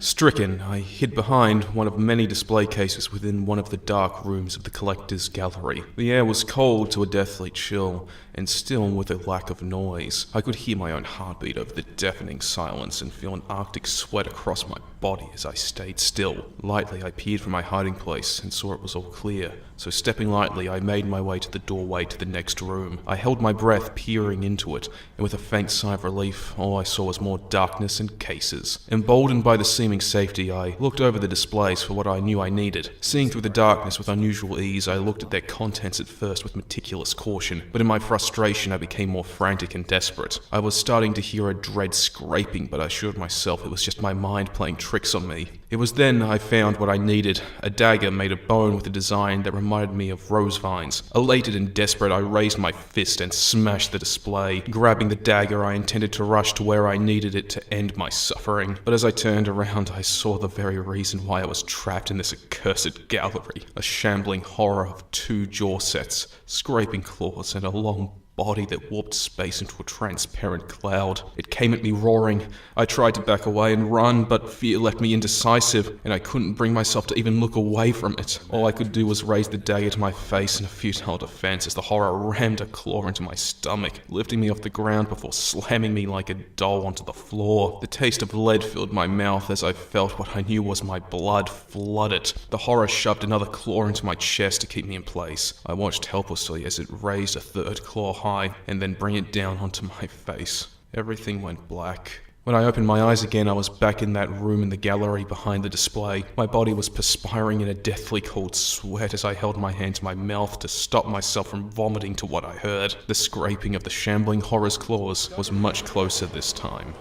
Stricken, I hid behind one of many display cases within one of the dark rooms of the collector's gallery. The air was cold to a deathly chill, and still with a lack of noise. I could hear my own heartbeat over the deafening silence and feel an arctic sweat across my body as I stayed still. Lightly, I peered from my hiding place and saw it was all clear. So stepping lightly, I made my way to the doorway to the next room. I held my breath, peering into it, and with a faint sigh of relief, all I saw was more darkness and cases. Emboldened by the seeming safety, I looked over the displays for what I knew I needed. Seeing through the darkness with unusual ease, I looked at their contents at first with meticulous caution, but in my frustration I became more frantic and desperate. I was starting to hear a dread scraping, but I assured myself it was just my mind playing tricks on me. It was then I found what I needed, a dagger made of bone with a design that reminded me of rose vines. Elated and desperate, I raised my fist and smashed the display. Grabbing the dagger, I intended to rush to where I needed it to end my suffering. But as I turned around, I saw the very reason why I was trapped in this accursed gallery. A shambling horror of two jaw sets, scraping claws, and a long body that warped space into a transparent cloud. It came at me roaring. I tried to back away and run, but fear left me indecisive, and I couldn't bring myself to even look away from it. All I could do was raise the dagger to my face in a futile defense as the horror rammed a claw into my stomach, lifting me off the ground before slamming me like a doll onto the floor. The taste of lead filled my mouth as I felt what I knew was my blood flood it. The horror shoved another claw into my chest to keep me in place. I watched helplessly as it raised a third claw high and then bring it down onto my face. Everything went black. When I opened my eyes again, I was back in that room in the gallery behind the display. My body was perspiring in a deathly cold sweat as I held my hand to my mouth to stop myself from vomiting to what I heard. The scraping of the shambling horror's claws was much closer this time.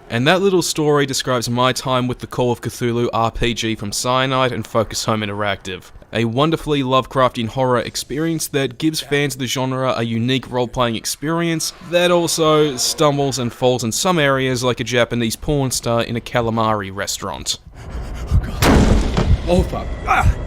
And that little story describes my time with the Call of Cthulhu RPG from Cyanide and Focus Home Interactive. A wonderfully Lovecraftian horror experience that gives fans of the genre a unique role-playing experience that also stumbles and falls in some areas like a Japanese porn star in a calamari restaurant. Oh god. Oh fuck. Ah!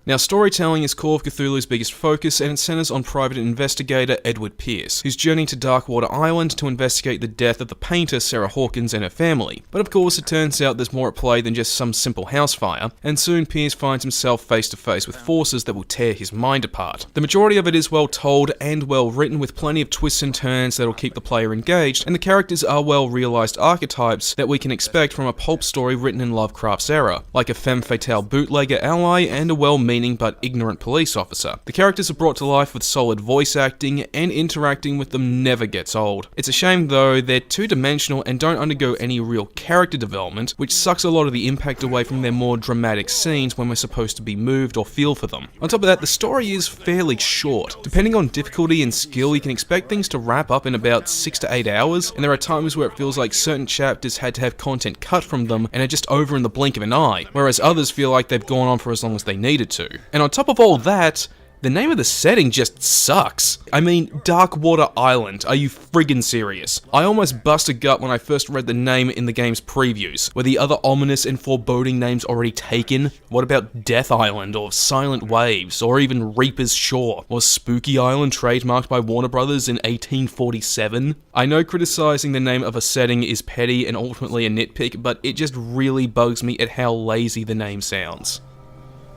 Now, storytelling is Call of Cthulhu's biggest focus, and it centers on private investigator Edward Pierce, who's journeying to Darkwater Island to investigate the death of the painter Sarah Hawkins and her family. But of course, it turns out there's more at play than just some simple house fire, and soon Pierce finds himself face to face with forces that will tear his mind apart. The majority of it is well told and well written, with plenty of twists and turns that'll keep the player engaged, and the characters are well realized archetypes that we can expect from a pulp story written in Lovecraft's era, like a femme fatale bootlegger ally and a well-meaning but ignorant police officer. The characters are brought to life with solid voice acting, and interacting with them never gets old. It's a shame though, they're two-dimensional and don't undergo any real character development, which sucks a lot of the impact away from their more dramatic scenes when we're supposed to be moved or feel for them. On top of that, the story is fairly short. Depending on difficulty and skill, you can expect things to wrap up in about 6 to 8 hours, and there are times where it feels like certain chapters had to have content cut from them and are just over in the blink of an eye, whereas others feel like they've gone on for as long as they needed to. And on top of all that, the name of the setting just sucks. I mean, Darkwater Island, are you friggin' serious? I almost bust a gut when I first read the name in the game's previews. Were the other ominous and foreboding names already taken? What about Death Island, or Silent Waves, or even Reaper's Shore? Was Spooky Island trademarked by Warner Brothers in 1847? I know criticizing the name of a setting is petty and ultimately a nitpick, but it just really bugs me at how lazy the name sounds.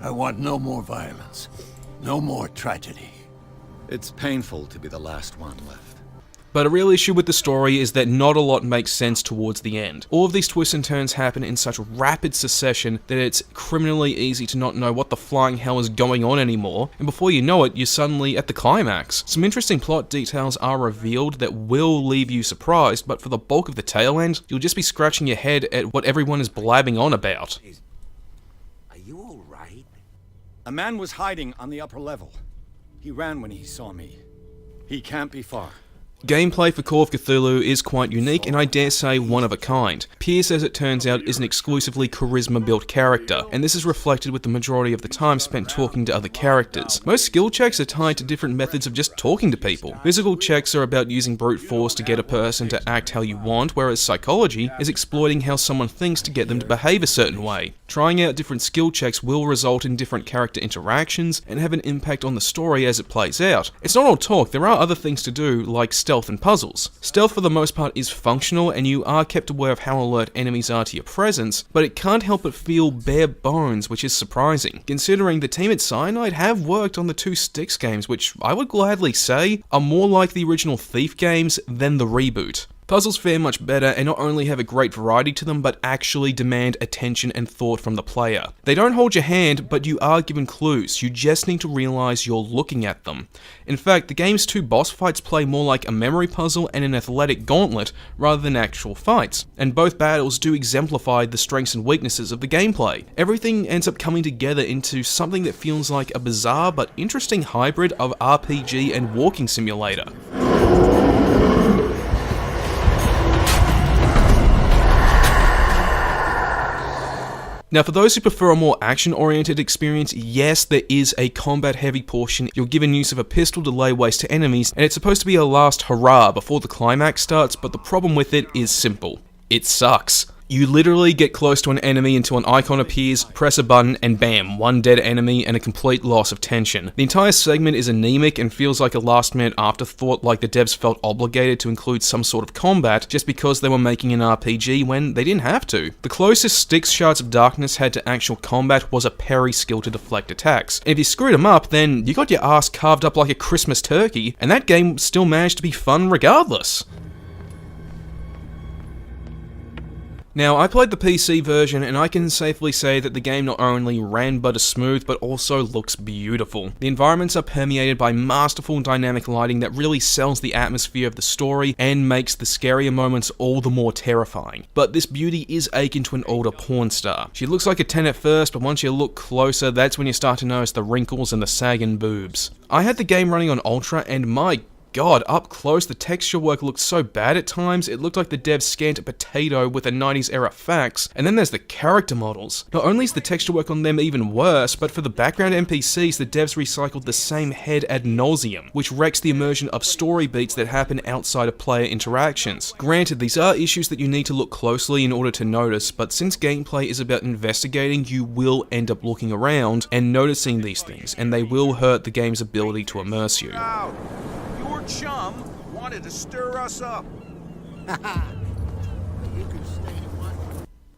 I want no more violence. No more tragedy. It's painful to be the last one left. But a real issue with the story is that not a lot makes sense towards the end. All of these twists and turns happen in such rapid succession that it's criminally easy to not know what the flying hell is going on anymore, and before you know it, you're suddenly at the climax. Some interesting plot details are revealed that will leave you surprised, but for the bulk of the tail end, you'll just be scratching your head at what everyone is blabbing on about. Are you alright? A man was hiding on the upper level. He ran when he saw me. He can't be far. Gameplay for Call of Cthulhu is quite unique and I dare say one of a kind. Pierce, as it turns out, is an exclusively charisma-built character, and this is reflected with the majority of the time spent talking to other characters. Most skill checks are tied to different methods of just talking to people. Physical checks are about using brute force to get a person to act how you want, whereas psychology is exploiting how someone thinks to get them to behave a certain way. Trying out different skill checks will result in different character interactions and have an impact on the story as it plays out. It's not all talk, there are other things to do, like stealth stealth and puzzles. Stealth for the most part is functional, and you are kept aware of how alert enemies are to your presence, but it can't help but feel bare bones, which is surprising, considering the team at Cyanide have worked on the two Styx games, which I would gladly say are more like the original Thief games than the reboot. Puzzles fare much better and not only have a great variety to them, but actually demand attention and thought from the player. They don't hold your hand, but you are given clues. You just need to realize you're looking at them. In fact, the game's two boss fights play more like a memory puzzle and an athletic gauntlet rather than actual fights, and both battles do exemplify the strengths and weaknesses of the gameplay. Everything ends up coming together into something that feels like a bizarre but interesting hybrid of RPG and walking simulator. Now, for those who prefer a more action-oriented experience, yes, there is a combat-heavy portion. You're given use of a pistol to lay waste to enemies, and it's supposed to be a last hurrah before the climax starts, but the problem with it is simple. It sucks. You literally get close to an enemy until an icon appears, press a button, and bam, one dead enemy and a complete loss of tension. The entire segment is anemic and feels like a last-minute afterthought, like the devs felt obligated to include some sort of combat just because they were making an RPG when they didn't have to. The closest Styx Shards of Darkness had to actual combat was a parry skill to deflect attacks. And if you screwed them up, then you got your ass carved up like a Christmas turkey, and that game still managed to be fun regardless. Now, I played the PC version, and I can safely say that the game not only ran buttersmooth, but also looks beautiful. The environments are permeated by masterful dynamic lighting that really sells the atmosphere of the story and makes the scarier moments all the more terrifying. But this beauty is akin to an older porn star. She looks like a 10 at first, but once you look closer, that's when you start to notice the wrinkles and the sagging boobs. I had the game running on Ultra, and my God, up close, the texture work looked so bad at times, it looked like the devs scanned a potato with a 90s era fax. And then there's the character models. Not only is the texture work on them even worse, but for the background NPCs, the devs recycled the same head ad nauseum, which wrecks the immersion of story beats that happen outside of player interactions. Granted, these are issues that you need to look closely in order to notice, but since gameplay is about investigating, you will end up looking around and noticing these things, and they will hurt the game's ability to immerse you. Your chum wanted to stir us up.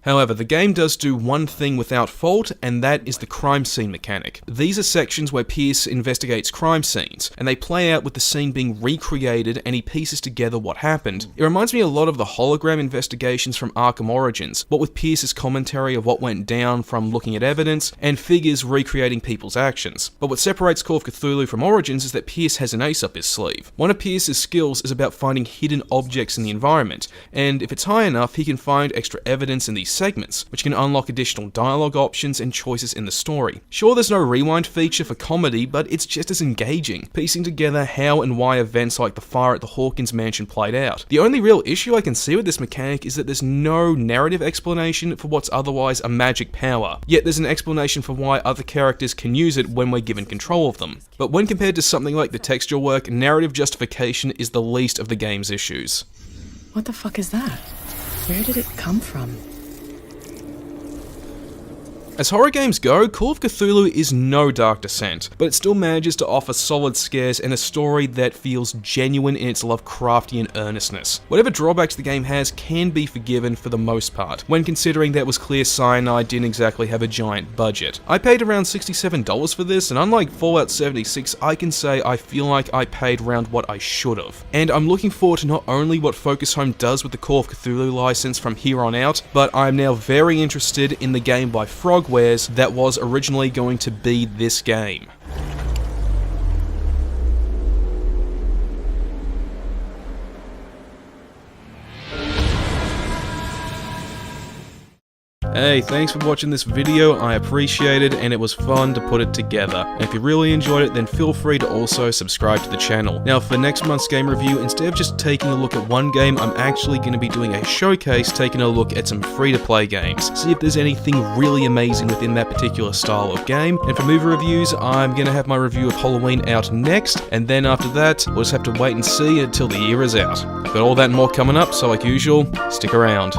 However, the game does do one thing without fault, and that is the crime scene mechanic. These are sections where Pierce investigates crime scenes, and they play out with the scene being recreated and he pieces together what happened. It reminds me a lot of the hologram investigations from Arkham Origins, what with Pierce's commentary of what went down from looking at evidence, and figures recreating people's actions. But what separates Call of Cthulhu from Origins is that Pierce has an ace up his sleeve. One of Pierce's skills is about finding hidden objects in the environment, and if it's high enough, he can find extra evidence in these segments, which can unlock additional dialogue options and choices in the story. Sure, there's no rewind feature for comedy, but it's just as engaging, piecing together how and why events like the fire at the Hawkins mansion played out. The only real issue I can see with this mechanic is that there's no narrative explanation for what's otherwise a magic power, yet there's an explanation for why other characters can use it when we're given control of them. But when compared to something like the texture work, narrative justification is the least of the game's issues. What the fuck is that? Where did it come from? As horror games go, Call of Cthulhu is no Dark Descent, but it still manages to offer solid scares and a story that feels genuine in its Lovecraftian earnestness. Whatever drawbacks the game has can be forgiven for the most part, when considering that it was clear Cyanide didn't exactly have a giant budget. I paid around $67 for this, and unlike Fallout 76, I can say I feel like I paid around what I should have. And I'm looking forward to not only what Focus Home does with the Call of Cthulhu license from here on out, but I'm now very interested in the game by Frogwares that was originally going to be this game. Hey, thanks for watching this video, I appreciate it, and it was fun to put it together. And if you really enjoyed it, then feel free to also subscribe to the channel. Now, for next month's game review, instead of just taking a look at one game, I'm actually going to be doing a showcase taking a look at some free-to-play games. See if there's anything really amazing within that particular style of game. And for movie reviews, I'm going to have my review of Halloween out next, and then after that, we'll just have to wait and see until the year is out. Got all that and more coming up, so like usual, stick around.